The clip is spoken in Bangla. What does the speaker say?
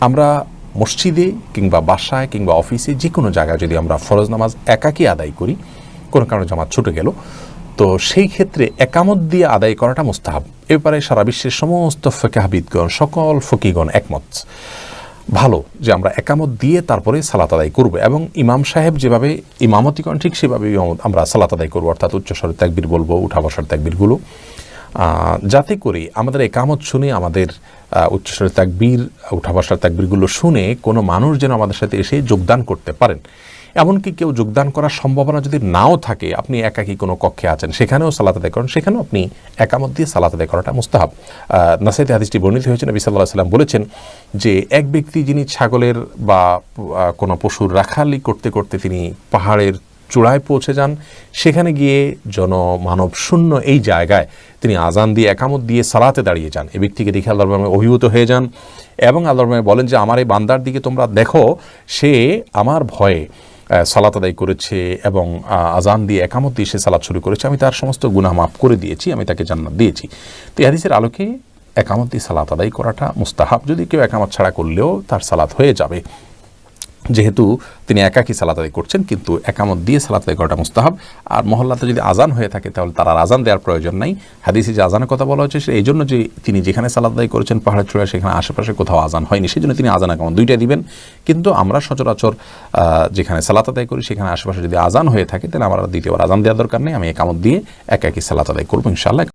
আমরা মসজিদে কিংবা বাসায় কিংবা অফিসে যে কোনো জায়গায় যদি আমরা ফরজ নামাজ একাকী আদায় করি, কোনো কারণে জামাত ছুটে গেল, তো সেই ক্ষেত্রে একামত দিয়ে আদায় করাটা মুস্তাহাব। এ ব্যাপারে সারা বিশ্বের সমস্ত ফিকহাবিদগণ, সকল ফকিগণ একমত, ভালো যে আমরা একামত দিয়ে তারপরে সালাত আদায় করব, এবং ইমাম সাহেব যেভাবে ইমামতি করেন ঠিক সেভাবে আমরা সালাত আদায় করবো, অর্থাৎ উচ্চস্বরে তাকবীর বলবো, উঠা বসার তাকবীরগুলো, যাতে করে আমাদের একামত শুনে, আমাদের উচ্চস্বরে তাকবীর, উঠা বসার তাকবীরগুলো শুনে কোনো মানুষ যেন আমাদের সাথে এসে যোগদান করতে পারেন। এমনকি কেউ যোগদান করার সম্ভাবনা যদি নাও থাকে, আপনি একাকী কোনো কক্ষে আছেন, সেখানেও সালাত আদায় করেন, সেখানেও আপনি একামত দিয়ে সালাত আদায় করাটা মুস্তাহাব। নাসাইতে হাদিসটি বর্ণিত হয়েছে, নবী সাল্লাল্লাহু আলাইহি ওয়াসাল্লাম বলেছেন যে এক ব্যক্তি যিনি ছাগলের বা কোনো পশুর রাখালি করতে করতে তিনি পাহাড়ের চূড়ায় পৌঁছে যান, সেখানে গিয়ে জনমানব শূন্য এই জায়গায় তিনি আজান দিয়ে একামত দিয়ে সালাতে দাঁড়িয়ে যান, এই ব্যক্তিকে দেখে আল্লাহর রহমতে অভিভূত হয়ে যান এবং আল্লাহর রহমতে বলেন যে আমার এই বান্দার দিকে তোমরা দেখো, সে আমার ভয়ে সালাত আদায় করেছে এবং আজান দিয়ে একামত দিয়ে সে সালাত শুরু করেছে, আমি তার সমস্ত গুনাহ মাফ করে দিয়েছি, আমি তাকে জান্নাত দিয়েছি। তো এই হাদিসের আলোকে একামত দিয়ে সালাত আদায় করাটা মুস্তাহাব। যদি কেউ একামত ছাড়া করলেও তার সালাত হয়ে যাবে, যেহেতু তিনি একাকী সালাত আদায় করছেন, কিন্তু একামত দিয়ে সালাত আদায় করাটা মুস্তাহাব। আর মহল্লাতে যদি আজান হয়ে থাকে তাহলে তার আর আজান দেওয়ার প্রয়োজন নাই। হাদিসে যে আজানের কথা বলা হচ্ছে সে এই জন্য যে তিনি যেখানে সালাত আদায় করেছেন পাহাড়ের চূড়ায়, সেখানে আশেপাশে কোথাও আজান হয়নি, সেই জন্য তিনি আজান একামত দুইটাই দিবেন। কিন্তু আমরা সচরাচর যেখানে সালাত আদায় করি সেখানে আশেপাশে যদি আজান হয়ে থাকে তাহলে আমার দ্বিতীয়বার আজান দেওয়ার দরকার নেই, আমি একামত দিয়ে একাকী সালাত আদায় করবো ইনশাআল্লাহ।